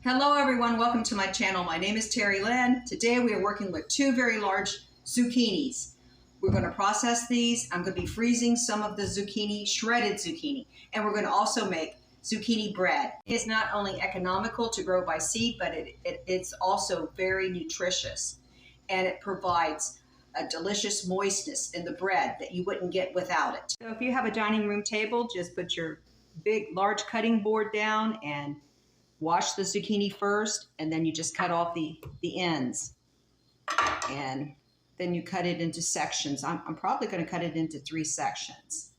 Hello everyone, welcome to my channel. My name is Terry Lynn. Today we are working with two very large zucchinis. We're going to process these. I'm going to be freezing some of the zucchini, shredded zucchini, and we're going to also make zucchini bread. It's not only economical to grow by seed, but it's also very nutritious, and it provides a delicious moistness in the bread that you wouldn't get without it. So if you have a dining room table, just put your big, large cutting board down and wash the zucchini first, and then you just cut off the ends. And then you cut it into sections. I'm probably going to cut it into 3 sections.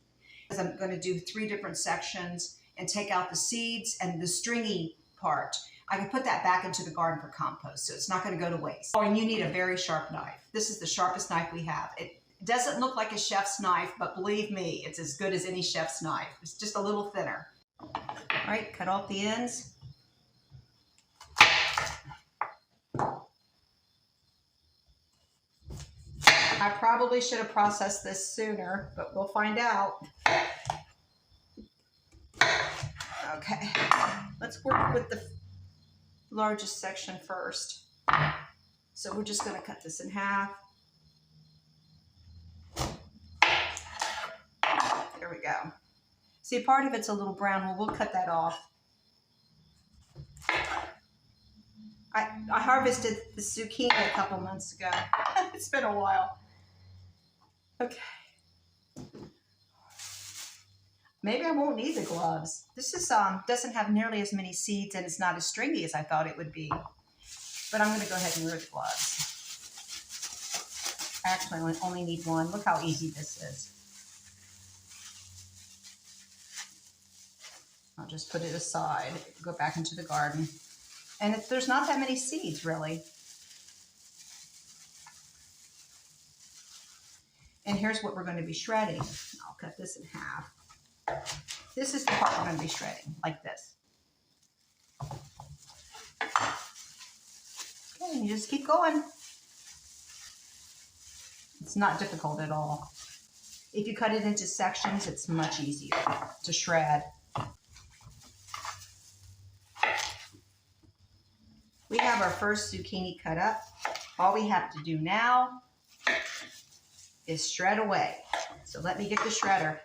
I'm going to do 3 different sections and take out the seeds and the stringy part. I can put that back into the garden for compost, so it's not going to go to waste. Oh, and you need a very sharp knife. This is the sharpest knife we have. It doesn't look like a chef's knife, but believe me, it's as good as any chef's knife. It's just a little thinner. All right, cut off the ends. I probably should have processed this sooner, but we'll find out. Okay, let's work with the largest section first. So we're just going to cut this in half. There we go. See, part of it's a little brown. Well, we'll cut that off. I harvested the zucchini a couple months ago. It's been a while. Okay. Maybe I won't need the gloves. This is doesn't have nearly as many seeds, and it's not as stringy as I thought it would be. But I'm going to go ahead and wear the gloves. Actually, I only need one. Look how easy this is. I'll just put it aside, go back into the garden. And there's not that many seeds, really. And here's what we're going to be shredding. I'll cut this in half. This is the part we're going to be shredding, like this. Okay, and you just keep going. It's not difficult at all. If you cut it into sections, it's much easier to shred. We have our first zucchini cut up. All we have to do now is shred away. So let me get the shredder.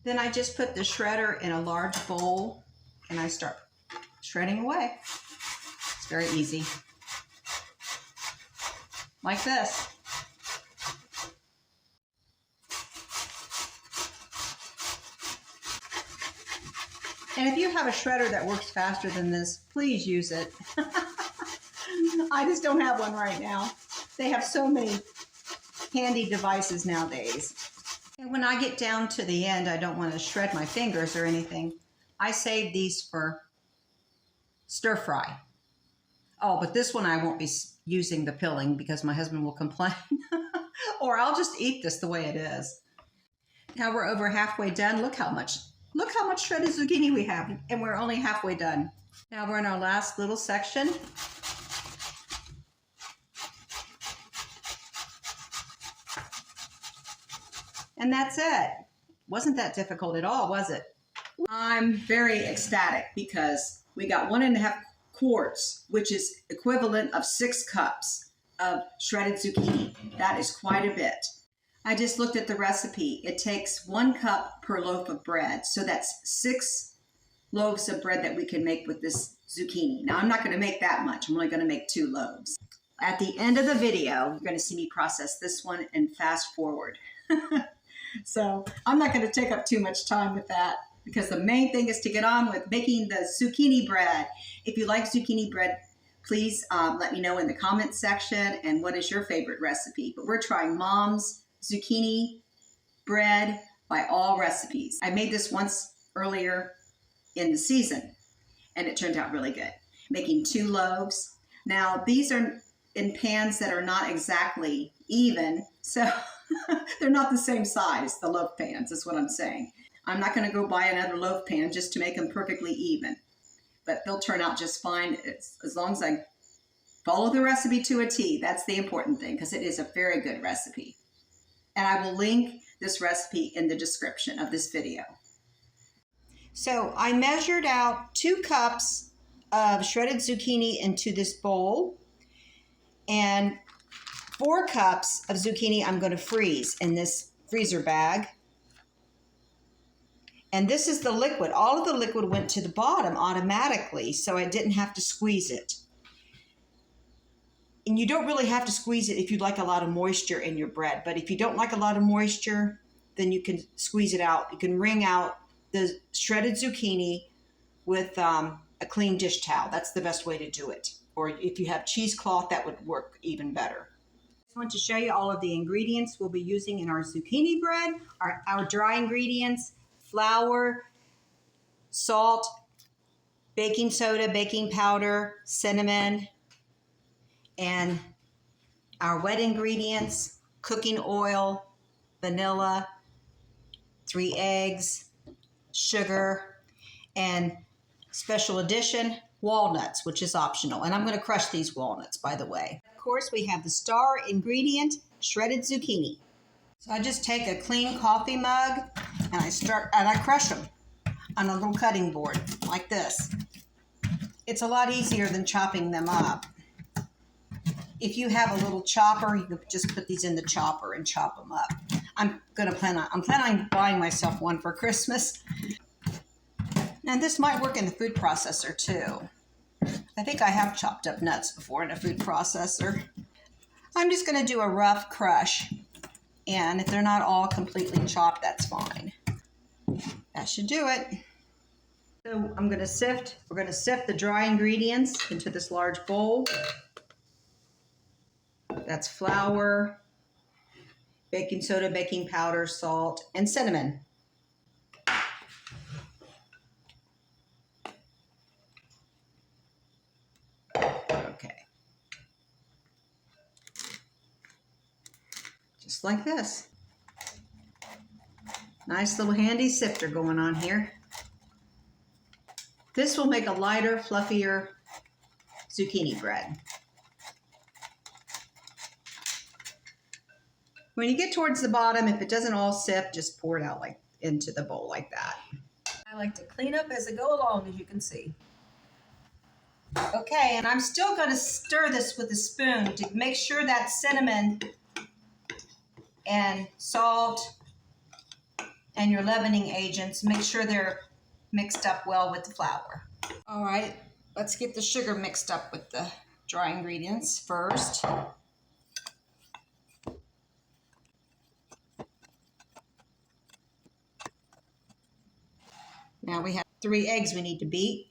Then I just put the shredder in a large bowl and I start shredding away. It's very easy. Like this. And if you have a shredder that works faster than this, please use it. I just don't have one right now. They have so many handy devices nowadays. And when I get down to the end, I don't want to shred my fingers or anything. I save these for stir fry. Oh, but this one I won't be using the peeling because my husband will complain. Or I'll just eat this the way it is. Now we're over halfway done. Look how much shredded zucchini we have, and we're only halfway done. Now we're in our last little section. And that's it. Wasn't that difficult at all, was it? I'm very ecstatic because we got 1.5 quarts, which is equivalent of 6 cups of shredded zucchini. That is quite a bit. I just looked at the recipe. It takes 1 cup per loaf of bread. So that's 6 loaves of bread that we can make with this zucchini. Now, I'm not going to make that much. I'm only going to make 2 loaves. At the end of the video, you're going to see me process this one and fast forward. So I'm not going to take up too much time with that because the main thing is to get on with making the zucchini bread. If you like zucchini bread, please let me know in the comments section and what is your favorite recipe. But we're trying Mom's zucchini bread by all recipes. I made this once earlier in the season and it turned out really good. Making 2 loaves. Now these are in pans that are not exactly even, so they're not the same size, the loaf pans is what I'm saying. I'm not going to go buy another loaf pan just to make them perfectly even, but they'll turn out just fine as long as I follow the recipe to a T. That's the important thing because it is a very good recipe. And I will link this recipe in the description of this video. So I measured out 2 cups of shredded zucchini into this bowl, and 4 cups of zucchini I'm going to freeze in this freezer bag. And this is the liquid. All of the liquid went to the bottom automatically, so I didn't have to squeeze it. And you don't really have to squeeze it if you'd like a lot of moisture in your bread. But if you don't like a lot of moisture, then you can squeeze it out. You can wring out the shredded zucchini with a clean dish towel. That's the best way to do it. Or if you have cheesecloth, that would work even better. I just want to show you all of the ingredients we'll be using in our zucchini bread. Our dry ingredients: flour, salt, baking soda, baking powder, cinnamon, and our wet ingredients: cooking oil, vanilla, 3 eggs, sugar, and special addition, walnuts, which is optional. And I'm going to crush these walnuts, by the way. Of course, we have the star ingredient, shredded zucchini. So I just take a clean coffee mug and I crush them on a little cutting board like this. It's a lot easier than chopping them up. If you have a little chopper, you can just put these in the chopper and chop them up. I'm planning on buying myself one for Christmas. And this might work in the food processor too. I think I have chopped up nuts before in a food processor. I'm just going to do a rough crush. And if they're not all completely chopped, that's fine. That should do it. So we're going to sift the dry ingredients into this large bowl. That's flour, baking soda, baking powder, salt, and cinnamon. Okay. Just like this. Nice little handy sifter going on here. This will make a lighter, fluffier zucchini bread. When you get towards the bottom, if it doesn't all sift, just pour it out like into the bowl like that. I like to clean up as I go along, as you can see. Okay, and I'm still going to stir this with a spoon to make sure that cinnamon and salt and your leavening agents, make sure they're mixed up well with the flour. All right, let's get the sugar mixed up with the dry ingredients first. Now we have 3 eggs we need to beat.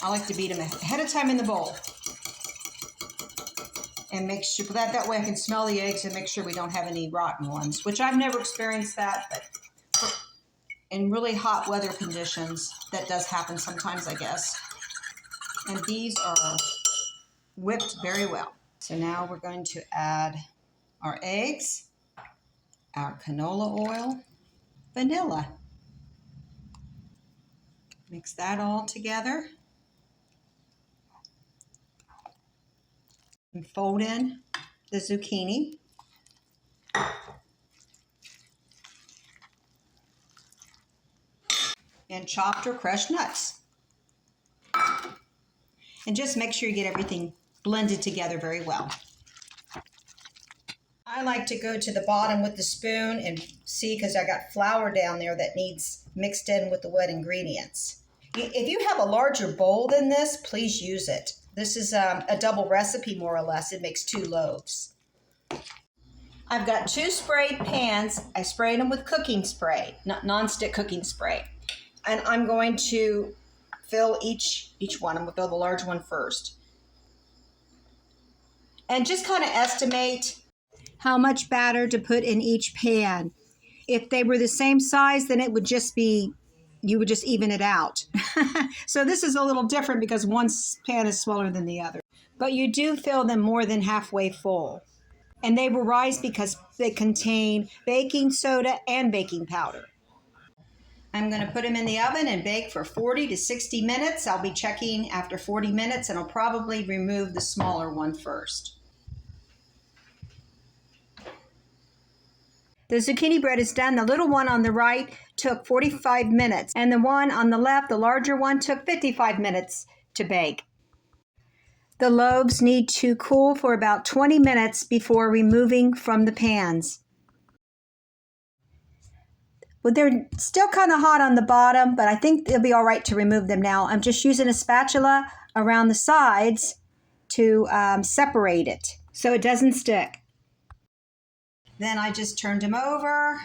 I like to beat them ahead of time in the bowl. And make sure that way I can smell the eggs and make sure we don't have any rotten ones, which I've never experienced that, but in really hot weather conditions, that does happen sometimes, I guess. And these are whipped very well. So now we're going to add our eggs, our canola oil, vanilla. Mix that all together. And fold in the zucchini. And chopped or crushed nuts. And just make sure you get everything blended together very well. I like to go to the bottom with the spoon and see, because I got flour down there that needs mixed in with the wet ingredients. If you have a larger bowl than this, please use it. This is a double recipe, more or less. It makes 2 loaves. I've got 2 sprayed pans. I sprayed them with cooking spray, not non-stick cooking spray. And I'm going to fill each one. I'm going to fill the large one first. And just kind of estimate how much batter to put in each pan. If they were the same size, then it would just be, you would just even it out. So this is a little different because one pan is smaller than the other. But you do fill them more than halfway full. And they will rise because they contain baking soda and baking powder. I'm going to put them in the oven and bake for 40 to 60 minutes. I'll be checking after 40 minutes, and I'll probably remove the smaller one first. The zucchini bread is done. The little one on the right took 45 minutes, and the one on the left, the larger one, took 55 minutes to bake. The loaves need to cool for about 20 minutes before removing from the pans. Well, they're still kind of hot on the bottom, but I think it'll be all right to remove them now. I'm just using a spatula around the sides to separate it so it doesn't stick. Then I just turned them over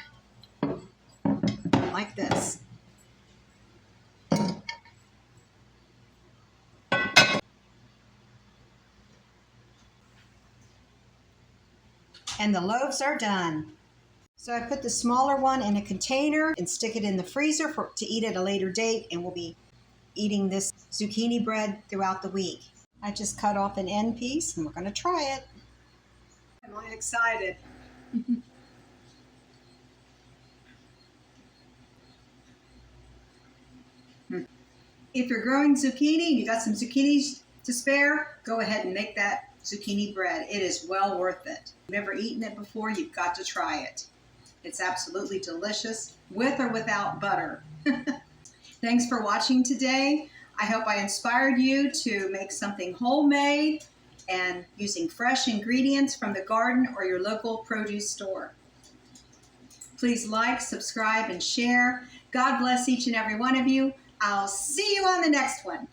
like this. And the loaves are done. So I put the smaller one in a container and stick it in the freezer to eat at a later date, and we'll be eating this zucchini bread throughout the week. I just cut off an end piece and we're going to try it. I'm really excited. If you're growing zucchini and you got some zucchinis to spare, go ahead and make that zucchini bread. It is well worth it. If you've never eaten it before, you've got to try it. It's absolutely delicious, with or without butter. Thanks for watching today. I hope I inspired you to make something homemade and using fresh ingredients from the garden or your local produce store. Please like, subscribe, and share. God bless each and every one of you. I'll see you on the next one.